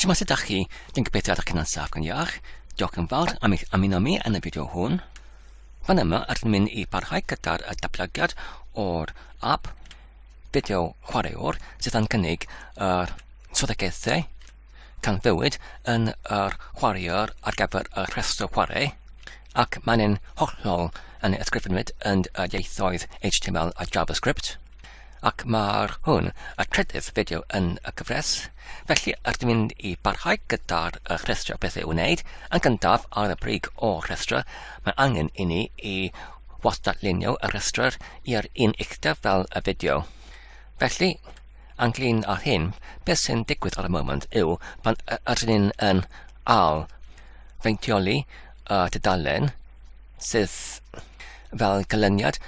Shwmae sydd â chi, dwi'n gobeithio ydych chi'n ansaf gan iach. Diolch yn fawr am eich ymuno mi yn y fideo hwn. Fan yma ydym mynd I barhau gyda'r datblygiad o'r app fideochwaraewr sydd yn cynnig yr swyddogaethau canfywyd yn yr chwaraewr ar gyfer y rhestr chwarae, ac mae'n hollol yn ysgrifenwyd yn y ieithoedd HTML a JavaScript, ac mae'r hwn y trydydd fideo yn y gyfres. Felly ydym mynd I barhau gyda'r rhestr beth i'w wneud. Yn gyntaf ar y brig o rhestr, mae angen I ni I wasdarlunio y rhestr i'r un uchder fel y fideo. Felly, ynglŷn â hyn, beth sy'n digwydd ar y moment yw pan ydym ni'n yn ail feintioli y tudalen sydd fel golyniad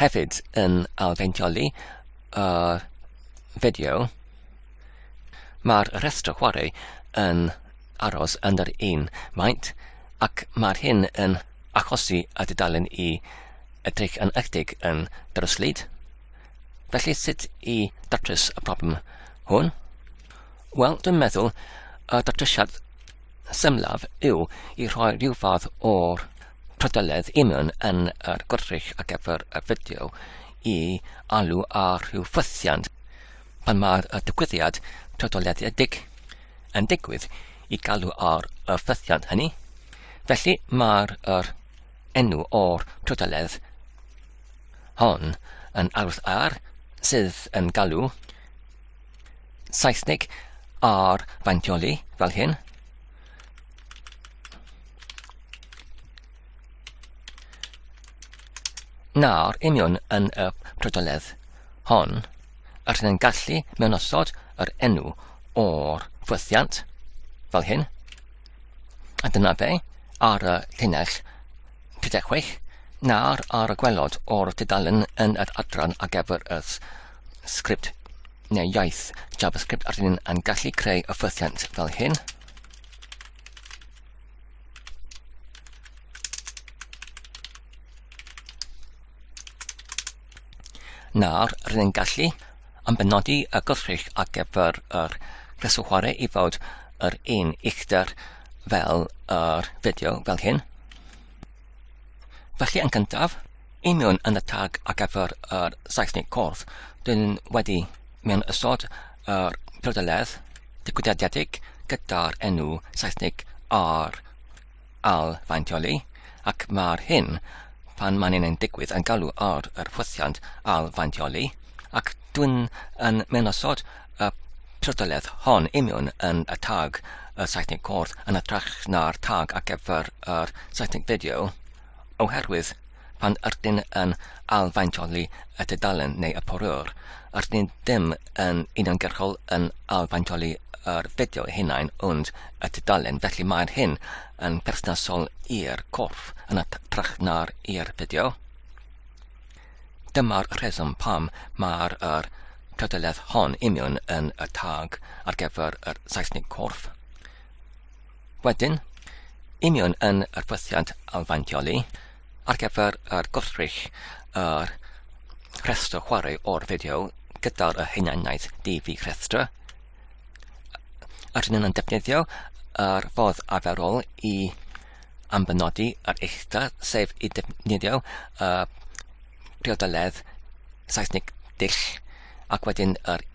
hefyd yn ail feintioli y fideo. Mae'r rhestr chwarae yn aros yn yr un maint, ac mae'r hyn yn achosi y tudalen I edrych yn ychydig yn dryslyd. Felly sut I datrys y problem hwn? Wel, dwi'n meddwl y datrysiad symlaf yw I rhoi rhyw fath o'r prydeledd mewn yn yr gwrthrych ar gyfer y fideo I alw ar rhyw ffythiant pan mae'r digwyddiad prydeledig yn digwydd I galw ar y ffythiant hynny. Felly mae'r enw o'r prydeledd hon yn arwydd ar sydd yn galw Saesnig ar faintioli fel hyn. Nawr, union yn y prydeledd hon, ydyn ni'n gallu mewn osod yr enw o'r ffythiant fel hyn. A dyna fe ar y llinell 36. Nawr ar y gwelod o'r tudalen yn yr adran ar gyfer y sgript neu iaith JavaScript ydyn ni'n gallu creu y ffythiant fel hyn. Nawr ydyn ni'n gallu benodi y gwrthrych ar gyfer yr rhestr chwarae I fod yr un uchder fel yr fideo fel hyn. Felly yn gyntaf, mewn yn y tag ar gyfer yr Saesnig corff, dwi'n wedi mewn ysod yr prydeledd digwyddiadedig gyda'r enw Saesnig ar ail faintioli, ac mae'r hyn pan mae'n ein digwydd yn galw ar yr ffythiant ail faintioli, ac dwi'n mewn ysod y prydeledd hon mewn yn y tag y Saesnig corff yn ytrach na'r tag ar gyfer yr Saesnig fideo, oherwydd pan ydyn yn ailfaintioli y tudalen neu y porwr, ydyn ddim yn uniongyrchol yn ailfaintioli yr fideo hunain ond y tudalen, felly mae'r hyn yn perthnasol i'r corff yn ytrach na'r i'r fideo. Dyma'r rheswm pam mae'r prydeledd hon mewn yn y tag ar gyfer y Saesnig corff. Wedyn, mewn yn y ffythiant ailfaintioli, ar gyfer yr gwrthrych yr rhestr chwarae o'r fideo gyda'r hunaniaeth DV rhestr, ydyn ni'n defnyddio yr ffordd arferol I benodi yr uchder, sef I defnyddio prydeledd Saesnig dull, ac wedyn yr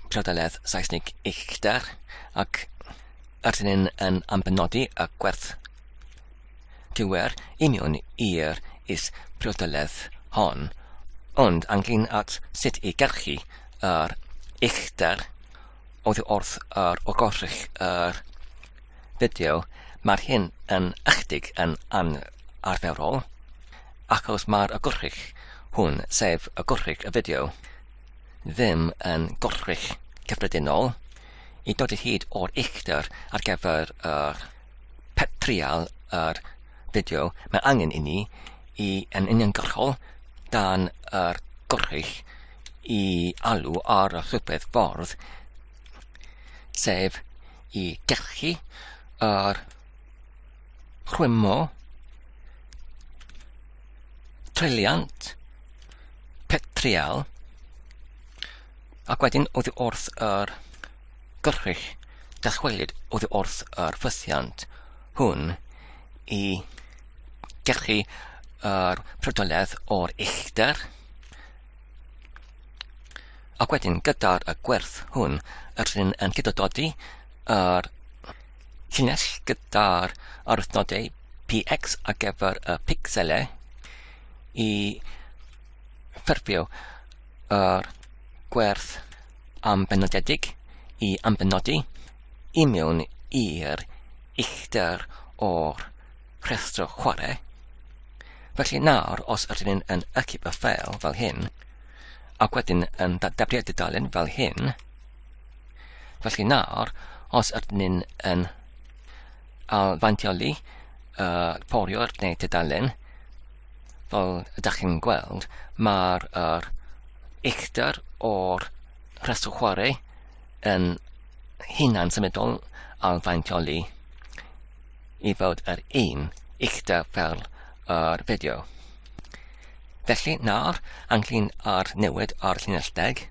prydeledd Saesnig uchder, ac ydyn ni'n benodi y gwerth diwer mewn i'r prydeledd hon, ond ynglŷn at sut I gyrchu yr uchder oddi wrth yr ogorrych yr fideo, mae'r hyn yn ychydig yn anarferol, achos mae'r ogorrych hwn, sef ogorrych y fideo, ddim yn gorrych cyffredinol I dod I hyd o'r uchder ar gyfer yr trial yr fideo. Mae angen I ni yn uniongyrchol dan yr gorrych I alw ar y rhywbeth ffordd, sef I gyrchu yr chwymo triliant ac wedyn oddi wrth yr gyrrych dychwelyd oddi wrth yr ffythiant hwn I gerchu yr prydoledd o'r uchder. Ac wedyn gyda'r gwerth hwn, rydyn yn cydododi yr llinell gyda'r arwythnodau px ar gyfer y pixelau I ffurfio yr gwerth ambenodedig I ambenodi I mewn i'r uchder o'r rhestr chwarae. Felly nawr, os ydyn yn ychyb y ffeil fel hyn, ac wedyn yn dadleu'r dudalen fel hyn, felly nawr, os ydyn yn alfantioli porio'r neu dudalen, fel ydych chi'n gweld, mae'r uchder o'r rhestr chwarae yn hunan symudol alfantioli I fod yr un uchder fel yr fideo. Felly nawr, ynglyn ar newid ar llinelldeg,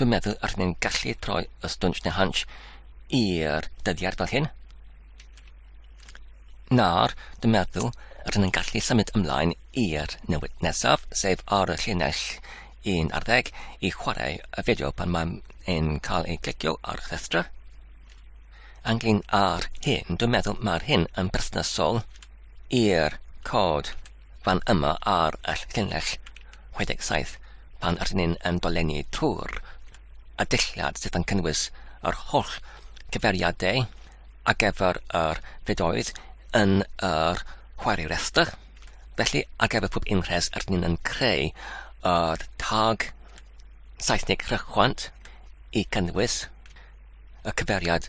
dwi'n meddwl ydyn ni'n gallu troi y stwnch neu hunch i'r dyddiad fel hyn. Nawr, dwi'n meddwl ydyn ni'n gallu symud ymlaen i'r newid nesaf, sef ar y llinell 11 I chwarae y fideo pan mae'n cael ei glicio ar rhestr. Ynglyn ar hyn, dwi'n meddwl mae'r hyn yn berthnasol i'r cod fan yma ar y llinell 67 pan ydyn ni'n dolenni trwy'r y dillad sydd yn cynnwys yr holl gyfeiriadau ar gyfer yr fideoedd yn yr chwarae restr. Felly, ar gyfer pob unrhes ydyn ni'n creu yr tag Saesnig rhychwant I cynnwys y cyfeiriad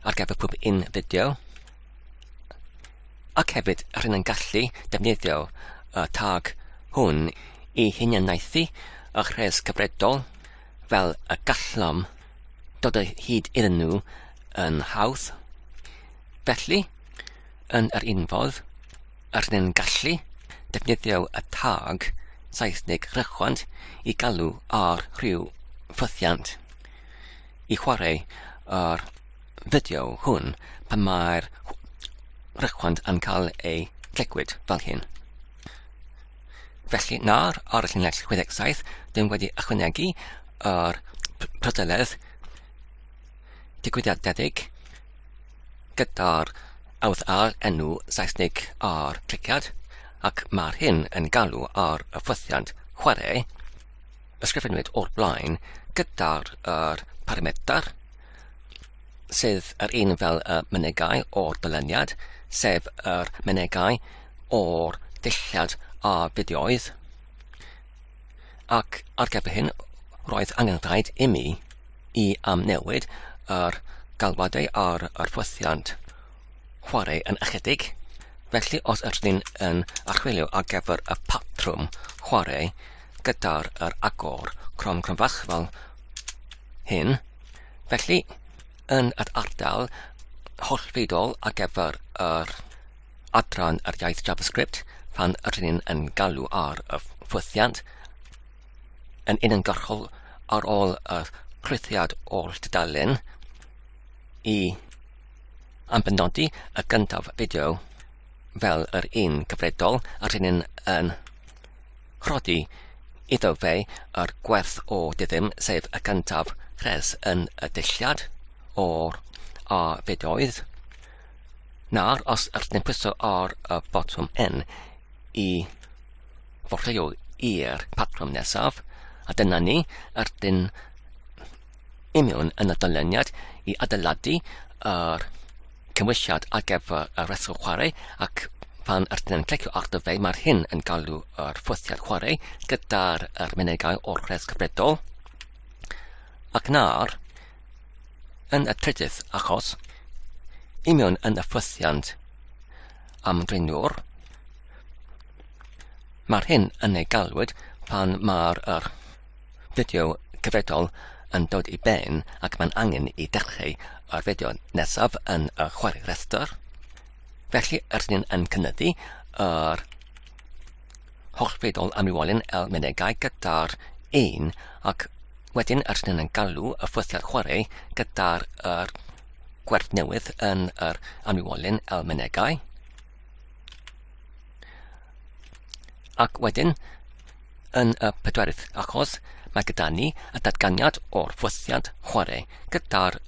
ar gyfer pob un fideo. Ac hefyd, rydyn ni'n gallu defnyddio y tag hwn I hunianaethu y rhes cyfredol fel y gallom dod o hyd iddyn nhw yn hawdd. Felly, yn yr un fodd, rydyn ni'n gallu defnyddio y tag Saesnig rhychwant I galw ar rhyw ffythiant I chwarae yr fideo hwn pan mae'r rhychwant yn cael ei clicwyd fel hyn. Felly nawr ar y llinell 67 dwi'n wedi ychwanegu yr prydoledd digwyddiadedig gyda'r enw Saesnig ar triciad ac mae'r hyn yn galw ar y ffythiant chwarae ysgrifennwyd o'r blaen gyda'r parametr sydd yr un fel y mynegau o'r dyluniad sef yr mynegau o'r dillad a fideoedd ac ar gyfer hyn roedd angen rhaid I mi I amnewid yr galwadau ar yr ffythiant chwarae yn ychydig. Felly os ydyn yn archwilio ar gyfer y patrwm chwarae gyda'r agor cromfach fel hyn, felly yn yr ardal hollfeidol ar gyfer yr adran yr iaith JavaScript pan ydyn yn galw ar y ffythiant yn uniongyrchol ar ôl y crithiad o'r dudalen I ambenodi y gyntaf fideo fel yr un gyfredol ydyn yn rhodi iddo fe yr gwerth o diddim sef y gyntaf rhes yn y dillad o'r fideoedd. Nawr, os ydyn pwyso ar y botwm N I forlleio i'r patrwm nesaf, a dyna ni ydyn imiwn yn y dyluniad I adeiladu yr cymwysiad ar gyfer y rhestr chwarae ac pan ydyn yn clicio arno fe mae'r hyn yn galw yr ffythiad chwarae gyda'r mynegau o'r rhes cyfredol ac nawr yn y trydydd achos imiwn yn y ffythiant amdrinwr mae'r hyn yn ei galwyd pan mae'r fideo cyfredol yn dod I ben ac mae'n angen I dechrau yr fideo nesaf yn y chwarae restr. Felly ydyn yn cynyddu yr hollfeidol amrywolyn mynegau gyda'r 1 ac wedyn ydyn yn galw y ffythiad chwarae gyda'r gwerth newydd yn yr amwylyn elmenegau. Ac wedyn, yn y pedwerydd achos, mae gyda ni y datganiad o'r ffwthiant chwarae gyda'r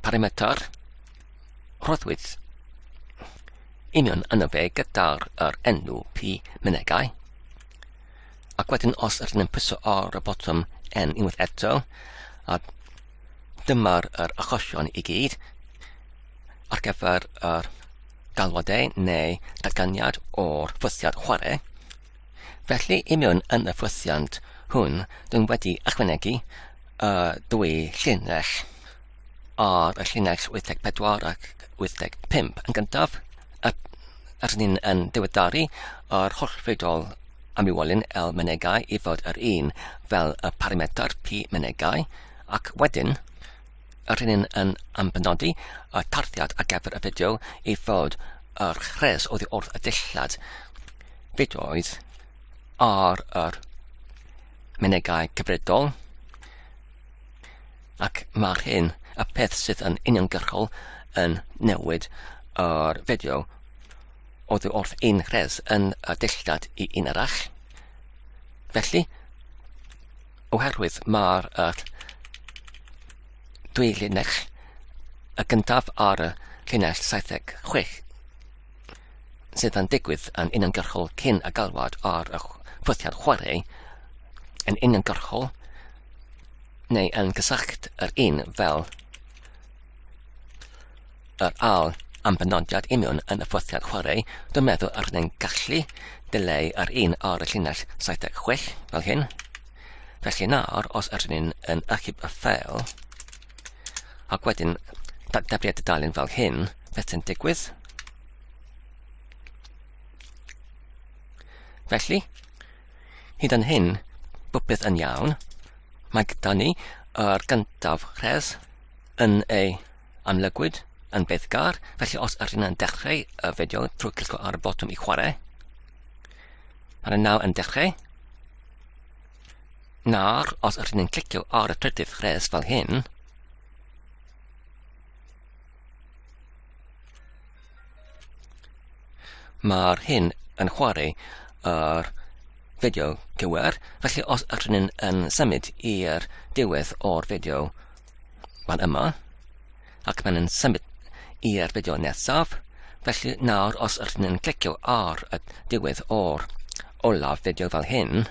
parametr rhoddwyd union yno fe gyda'r enw P mynegau. Ac wedyn os ydyn ni'n pwyso ar y botwm N unwaith eto, a dyma'r achosion i gyd ar gyfer yr galwadau neu datganiad o'r ffwthiant chwarae. Felly, i mewn yn y ffwthiant hwn, dwi'n wedi ychwanegu dwy llinell ar y llinell 84 ac 85. Yn gyntaf, ydyn ni'n yn diweddaru yr holl fidol amwylyn elmenegau i fod yr un fel y parametr P mynegau, ac wedyn, ydyn ni'n ambenodi y tarddiad ar gyfer y fideo i fod yr chres oddi wrth y dillad fideoedd ar yr mynegau cyfredol, ac mae'r hyn y peth sydd yn uniongyrchol yn newid yr fideo oddi wrth un chres yn y dillad i un arall. Felly, oherwydd mae'r dwy linell y gyntaf ar y llinell 76 sydd yn digwydd yn uniongyrchol cyn y galwad ar y ffwthiant chwarae yn uniongyrchol neu yn gysyllт yr un fel yr ail ambenodiad union yn y ffwthiant chwarae, dwi'n meddwl ar ni'n gallu dileu yr un ar y llinell 76 fel hyn. Felly nawr, os ydyn ni'n ychyb y ffeil, ac wedyn datblygiad y dalyn fel hyn, beth sy'n digwydd? Felly, hyd yn hyn, bwbydd yn iawn, mae gyda ni yr gyntaf chres yn ei amlygwyd yn beiddgar. Felly, os ydyn ni'n dechrau y fideo trwy clicio ar y botwm i chwarae, mae'n nawr yn dechrau. Nawr, os ydyn ni'n clicio ar y trydydd chres fel hyn, mae'r hyn yn chwarae yr fideo gywir. Felly, os ydyn ni'n symud i'r diwedd o'r fideo fan yma, ac mae'n symud i'r fideo nesaf, felly nawr os ydyn ni'n clicio ar y diwedd o'r olaf fideo fel hyn,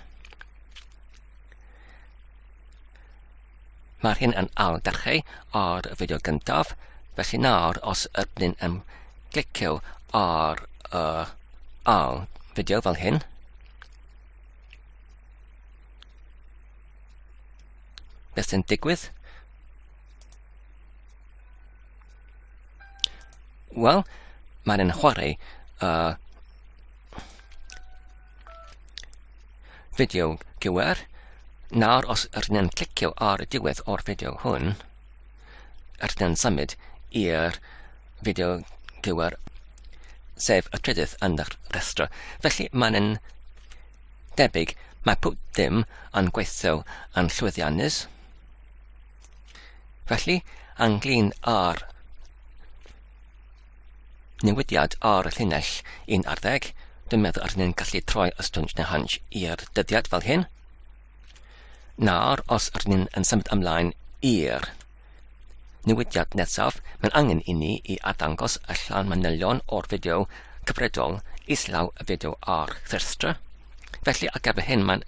mae'r hyn yn ail dechrau ar y fideo gyntaf. Felly nawr os ydyn ni'n clicio ar ail fideo fel hyn, beth sy'n digwydd? Wel, mae'n chwarae fideo gywir. Nawr, os ydyn ni'n clicio ar y diwedd o'r fideo hwn, ydyn ni'n symud i'r fideo gywir, sef y trydydd yn y rhestr. Felly, mae'n debyg mae pob dim yn gweithio yn llwyddiannus. Felly, ynglyn â'r newidiad ar y llinell 11, dwi'n meddwl ydyn ni'n gallu troi y stwnc neu hunch i'r dyddiad fel hyn. Nawr, os ydyn ni'n symud ymlaen i'r newidiad nesaf, mae'n angen i ni i ardangos y llan manylion o'r fideo cyfredol islaw y fideo ar rhestr. Felly, ar gyfer hyn, mae'n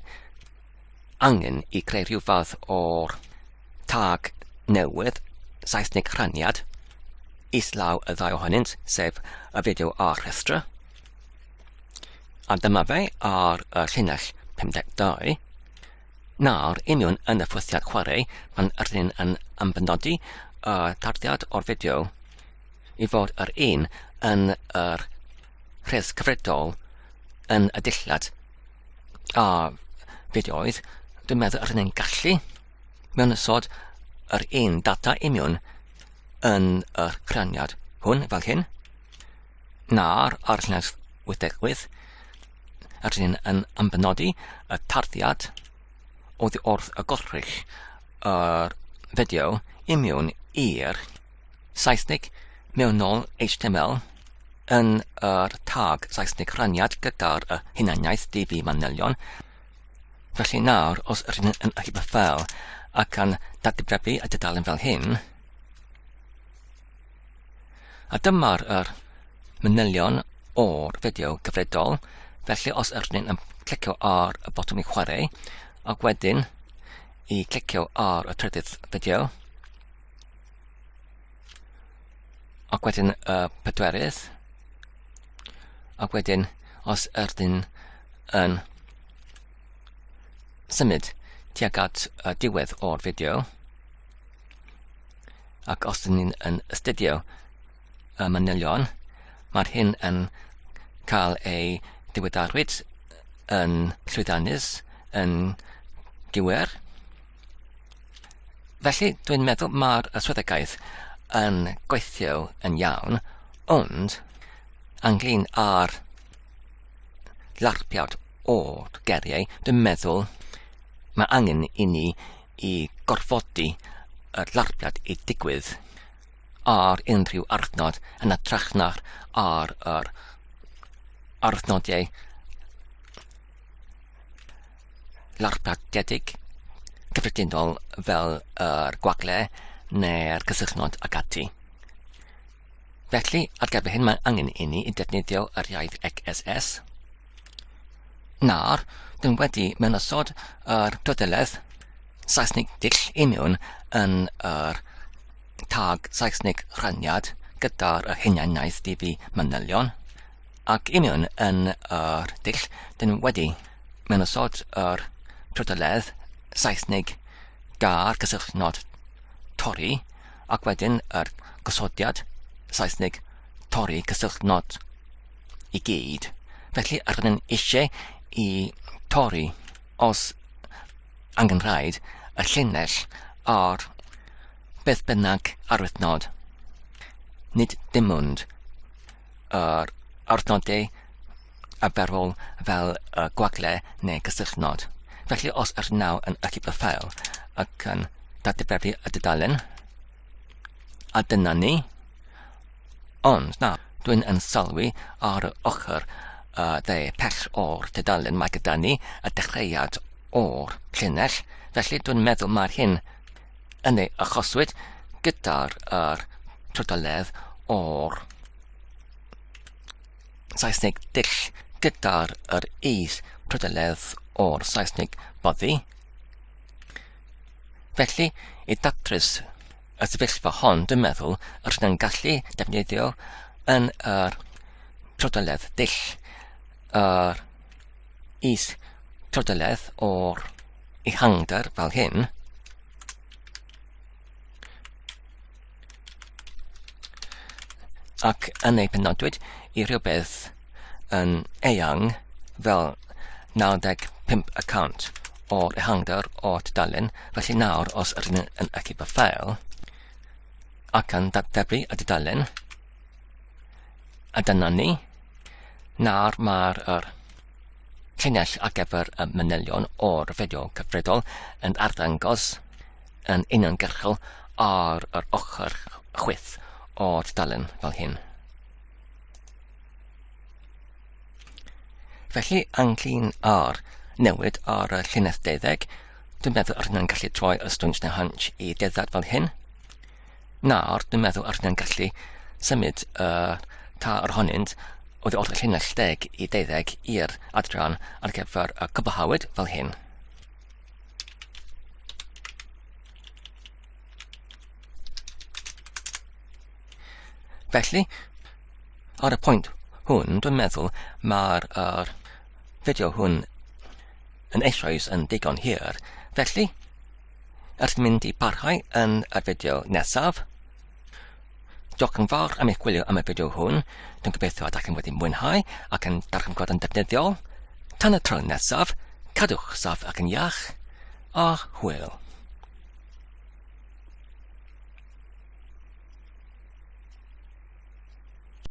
angen i creu rhyw fath o'r tag newydd, Saesnig rhaniad, islaw y ddau ohonynt, sef y fideo ar rhestr. A dyma fe ar y llinell 52. Nawr, union yn y ffwthiant chwarae, mae'n ydyn yn ambenodi y tarddiad o'r fideo i fod yr un yn yr rhes cyfredol yn y dillad a fideoedd. Dwi'n meddwl ydyn ni'n gallu mewn ysod yr un data union yn y rhaniad hwn fel hyn. Nawr, ar llinell 88, ydyn ni'n ambenodi y tarddiad oddi wrth y gorrych yr fideo union i'r Saesnig mewnol HTML yn yr tag Saesnig rhaniad gyda'r hunaniaeth DB manylion. Felly nawr, os ydyn yn hybu ffel ac yn datblygu y dudalen fel hyn, a dyma'r manylion o'r fideo gyfredol. Felly os ydyn yn clicio ar y botwm i chwarae, ac wedyn i clicio ar y trydydd fideo, ac wedyn y pedwerydd, ac wedyn os ydyn yn symud tuag at diwedd o'r fideo, ac os ydyn yn astudio y manylion, mae'r hyn yn cael ei diweddarwyd yn llwyddannus yn gywir. Felly dwi'n meddwl mae'r swyddogaeth yn gweithio yn iawn, ond ynglŷn â'r larpiad o'r geriau, dwi'n meddwl mae angen i ni i gorfodi y larpiad i digwydd ar unrhyw archnod yn ytrach na'r ar yr archnodiau larpiadedig cyffredinol fel yr gwagle neu'r cysylltnod ag ati. Felly, ar gyfer hyn, mae angen i ni i defnyddio yr iaith CSS. Nawr, dwi'n wedi mewnasod yr dodoledd Saesnig dull i mewn yn yr tag Saesnig rhaniad gyda'r hunaniaeth DB manylion, ac i mewn yn yr dull, dyn wedi mewnasod yr dodoledd Saesnig ga'r cysylltnod torri, ac wedyn yr gosodiad Saesnig torri cysylltnod i gyd. Felly, rydyn eisiau i torri os angen rhaid y llinell ar beth bynnag arwythnod, nid dim ond yr arwythnodau arferol fel y gwagle neu cysylltnod. Felly, os ydyn naw yn hybu ffel ac yn datblygu y dudalen, a dyna ni, ond na, dwi'n yn sylwi ar y ochr dde pell o'r dudalen mae gyda ni y dechreuad o'r llinell. Felly dwi'n meddwl mae'r hyn yn ei achoswyd gyda'r dodoledd o'r Saesnig dull gyda'r is dodoledd o'r Saesnig boddi. Felly, i datrys y sefyllfa hon, dwi'n meddwl rydyn yn gallu defnyddio yn yr dodoledd dull yr is dodoledd o'r ehangder fel hyn, ac yn ei penodwyd i rhywbeth yn eang fel 95 y cant o'r ehangder o'r dudalen. Felly nawr, os ydyn yn hybu ffel ac yn datblygu y dudalen, a dyna ni, nawr mae'r llinell ar gyfer y manylion o'r fideo cyfredol yn arddangos yn uniongyrchol ar yr ochr chwith o'r dudalen fel hyn. Felly, ynglŷn â'r newid ar y llinell 12, dwi'n meddwl rydyn yn gallu troi y stwns neu hunch i deuddad fel hyn. Nawr, dwi'n meddwl rydyn yn gallu symud ta yr honynt o'r llinell 10 i 12 i'r adran ar gyfer y cwblhawyd fel hyn. Felly, ar y pwynt hwn, dwi'n meddwl mae'r fideo hwn yn eisoes yn digon hir. Felly, ydym mynd i parhau yn y fideo nesaf. Diolch yn fawr am eich gwylio am y fideo hwn. Dwi'n gobeithio ydych chi'n wedi mwynhau ac yn darllen yn defnyddiol. Tan y tro nesaf, cadwch saff ac yn iach, a hwyl.